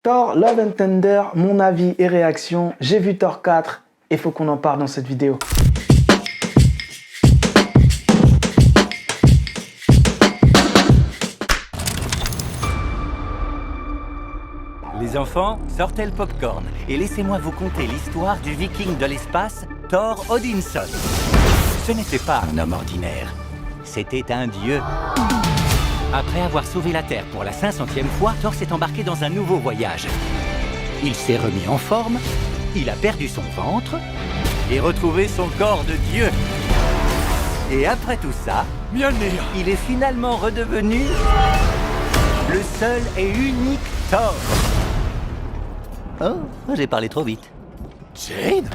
Thor Love and Thunder, mon avis et réaction. J'ai vu Thor 4 et faut qu'on en parle dans cette vidéo. Les enfants, sortez le popcorn et laissez-moi vous conter l'histoire du viking de l'espace, Thor Odinson. Ce n'était pas un homme ordinaire, c'était un dieu. Après avoir sauvé la Terre pour la 500e fois, Thor s'est embarqué dans un nouveau voyage. Il s'est remis en forme, il a perdu son ventre et retrouvé son corps de dieu. Et après tout ça, Mjolnir, il est finalement redevenu le seul et unique Thor. Oh, j'ai parlé trop vite. Jane.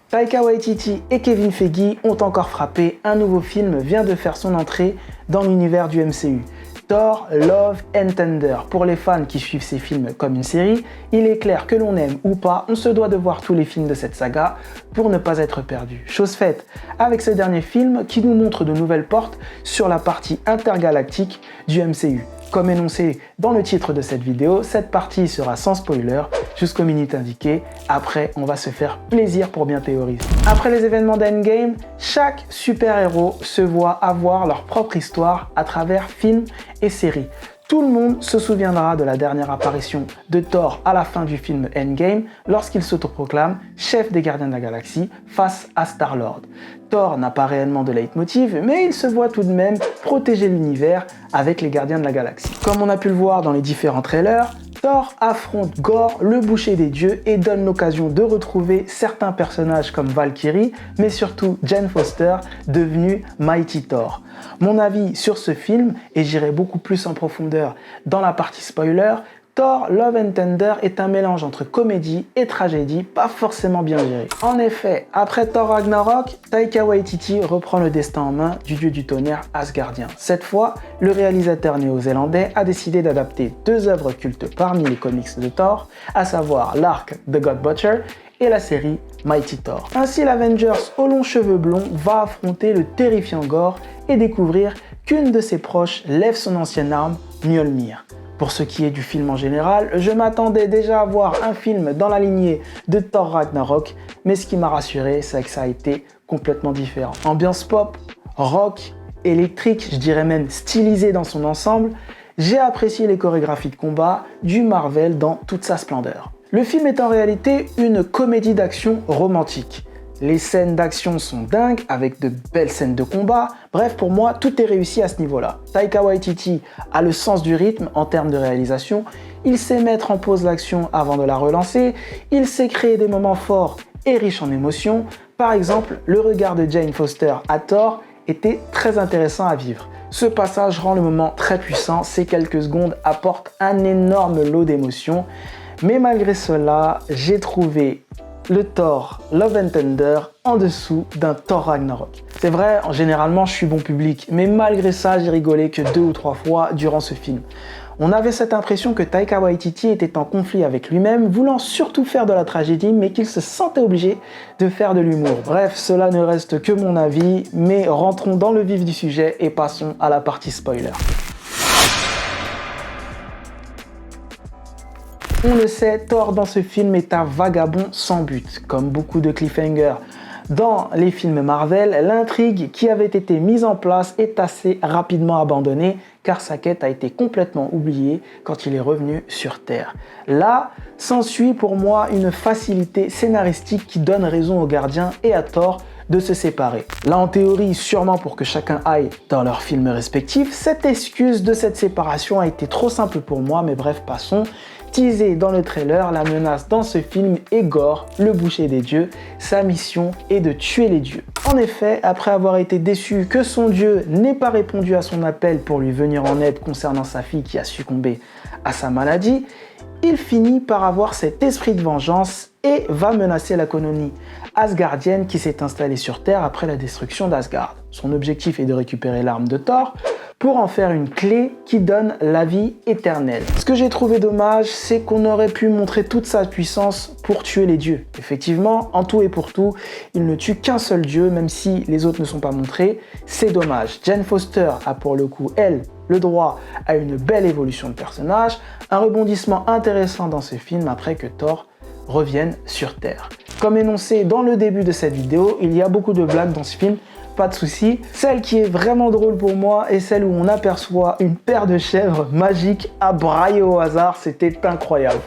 Taika Waititi et Kevin Feige ont encore frappé, un nouveau film vient de faire son entrée dans l'univers du MCU. Thor Love and Thunder. Pour les fans qui suivent ces films comme une série, il est clair que l'on aime ou pas, on se doit de voir tous les films de cette saga pour ne pas être perdu. Chose faite avec ce dernier film qui nous montre de nouvelles portes sur la partie intergalactique du MCU. Comme énoncé dans le titre de cette vidéo, cette partie sera sans spoiler jusqu'aux minutes indiquées. Après, on va se faire plaisir pour bien théoriser. Après les événements d'Endgame, chaque super-héros se voit avoir leur propre histoire à travers films et séries. Tout le monde se souviendra de la dernière apparition de Thor à la fin du film Endgame lorsqu'il s'autoproclame chef des Gardiens de la Galaxie face à Star-Lord. Thor n'a pas réellement de leitmotiv, mais il se voit tout de même protéger l'univers avec les Gardiens de la Galaxie. Comme on a pu le voir dans les différents trailers, Thor affronte Gorr, le boucher des dieux, et donne l'occasion de retrouver certains personnages comme Valkyrie, mais surtout Jane Foster, devenue Mighty Thor. Mon avis sur ce film, et j'irai beaucoup plus en profondeur dans la partie spoiler, Thor Love and Thunder est un mélange entre comédie et tragédie, pas forcément bien géré. En effet, après Thor Ragnarok, Taika Waititi reprend le destin en main du dieu du tonnerre asgardien. Cette fois, le réalisateur néo-zélandais a décidé d'adapter deux œuvres cultes parmi les comics de Thor, à savoir l'arc The God Butcher et la série Mighty Thor. Ainsi, l'Avengers aux longs cheveux blonds va affronter le terrifiant Gorr et découvrir qu'une de ses proches lève son ancienne arme, Mjolnir. Pour ce qui est du film en général, je m'attendais déjà à voir un film dans la lignée de Thor Ragnarok, mais ce qui m'a rassuré, c'est que ça a été complètement différent. Ambiance pop, rock, électrique, je dirais même stylisé dans son ensemble, j'ai apprécié les chorégraphies de combat du Marvel dans toute sa splendeur. Le film est en réalité une comédie d'action romantique. Les scènes d'action sont dingues, avec de belles scènes de combat. Bref, pour moi, tout est réussi à ce niveau-là. Taika Waititi a le sens du rythme en termes de réalisation. Il sait mettre en pause l'action avant de la relancer. Il sait créer des moments forts et riches en émotions. Par exemple, le regard de Jane Foster à Thor était très intéressant à vivre. Ce passage rend le moment très puissant. Ces quelques secondes apportent un énorme lot d'émotions. Mais malgré cela, j'ai trouvé le Thor Love and Thunder en dessous d'un Thor Ragnarok. C'est vrai, généralement je suis bon public, mais malgré ça j'ai rigolé que 2 ou 3 fois durant ce film. On avait cette impression que Taika Waititi était en conflit avec lui-même, voulant surtout faire de la tragédie, mais qu'il se sentait obligé de faire de l'humour. Bref, cela ne reste que mon avis, mais rentrons dans le vif du sujet et passons à la partie spoiler. On le sait, Thor dans ce film est un vagabond sans but, comme beaucoup de cliffhangers. Dans les films Marvel, l'intrigue qui avait été mise en place est assez rapidement abandonnée car sa quête a été complètement oubliée quand il est revenu sur Terre. Là, s'ensuit pour moi une facilité scénaristique qui donne raison aux gardiens et à Thor de se séparer. Là en théorie, sûrement pour que chacun aille dans leur film respectif, cette excuse de cette séparation a été trop simple pour moi, mais bref, passons. Teasé dans le trailer, la menace dans ce film est Gorr, le boucher des dieux. Sa mission est de tuer les dieux. En effet, après avoir été déçu que son dieu n'ait pas répondu à son appel pour lui venir en aide concernant sa fille qui a succombé à sa maladie, il finit par avoir cet esprit de vengeance et va menacer la colonie asgardienne qui s'est installée sur Terre après la destruction d'Asgard. Son objectif est de récupérer l'arme de Thor pour en faire une clé qui donne la vie éternelle. Ce que j'ai trouvé dommage, c'est qu'on aurait pu montrer toute sa puissance pour tuer les dieux. Effectivement, en tout et pour tout, il ne tue qu'un seul dieu, même si les autres ne sont pas montrés. C'est dommage. Jane Foster a pour le coup, elle, le droit à une belle évolution de personnage, un rebondissement intéressant dans ce film après que Thor revienne sur Terre. Comme énoncé dans le début de cette vidéo, il y a beaucoup de blagues dans ce film, pas de souci. Celle qui est vraiment drôle pour moi est celle où on aperçoit une paire de chèvres magiques à brailler au hasard, c'était incroyable.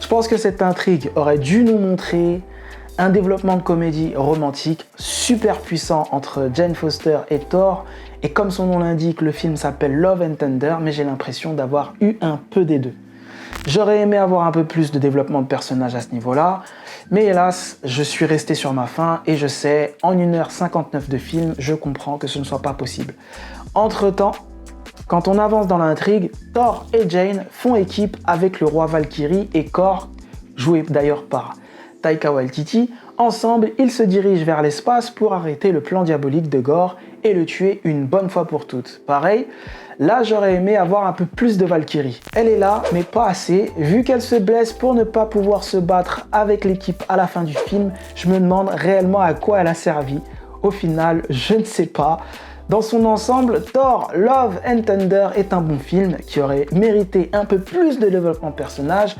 Je pense que cette intrigue aurait dû nous montrer un développement de comédie romantique super puissant entre Jane Foster et Thor, et comme son nom l'indique, le film s'appelle Love and Thunder, mais j'ai l'impression d'avoir eu un peu des deux. J'aurais aimé avoir un peu plus de développement de personnages à ce niveau-là, mais hélas, je suis resté sur ma faim et je sais, en 1h59 de film, je comprends que ce ne soit pas possible. Entre-temps, quand on avance dans l'intrigue, Thor et Jane font équipe avec le roi Valkyrie et Korg, joué d'ailleurs par Taika Waititi. Ensemble, ils se dirigent vers l'espace pour arrêter le plan diabolique de Gorr et le tuer une bonne fois pour toutes. Pareil, là j'aurais aimé avoir un peu plus de Valkyrie. Elle est là, mais pas assez. Vu qu'elle se blesse pour ne pas pouvoir se battre avec l'équipe à la fin du film, je me demande réellement à quoi elle a servi. Au final, je ne sais pas. Dans son ensemble, Thor Love and Thunder est un bon film qui aurait mérité un peu plus de développement de personnage.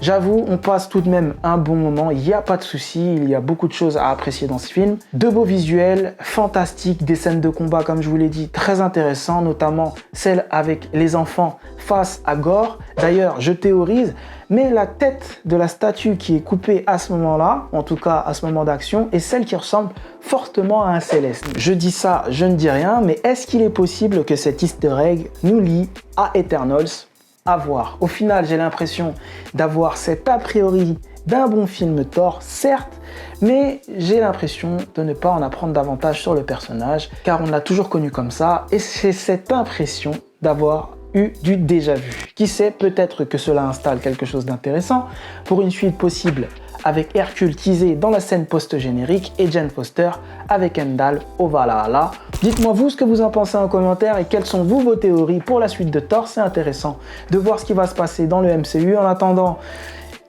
J'avoue, on passe tout de même un bon moment, il n'y a pas de souci, il y a beaucoup de choses à apprécier dans ce film. De beaux visuels, fantastiques, des scènes de combat comme je vous l'ai dit, très intéressants, notamment celle avec les enfants face à Gorr. D'ailleurs, je théorise, mais la tête de la statue qui est coupée à ce moment-là, en tout cas à ce moment d'action, est celle qui ressemble fortement à un Céleste. Je dis ça, je ne dis rien, mais est-ce qu'il est possible que cet easter egg nous lie à Eternals ? À voir. Au final, j'ai l'impression d'avoir cet a priori d'un bon film Thor, certes, mais j'ai l'impression de ne pas en apprendre davantage sur le personnage, car on l'a toujours connu comme ça, et c'est cette impression d'avoir eu du déjà vu. Qui sait, peut-être que cela installe quelque chose d'intéressant pour une suite possible avec Hercule teasé dans la scène post-générique et Jane Foster avec Heimdall au Valhalla. Dites-moi vous ce que vous en pensez en commentaire et quelles sont vos théories pour la suite de Thor. C'est intéressant de voir ce qui va se passer dans le MCU. En attendant,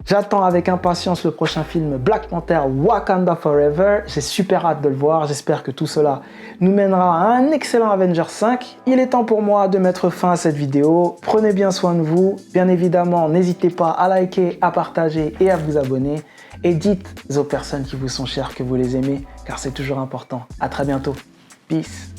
j'attends avec impatience le prochain film Black Panther Wakanda Forever. J'ai super hâte de le voir. J'espère que tout cela nous mènera à un excellent Avengers 5. Il est temps pour moi de mettre fin à cette vidéo. Prenez bien soin de vous. Bien évidemment, n'hésitez pas à liker, à partager et à vous abonner. Et dites aux personnes qui vous sont chères que vous les aimez, car c'est toujours important. À très bientôt. Peace.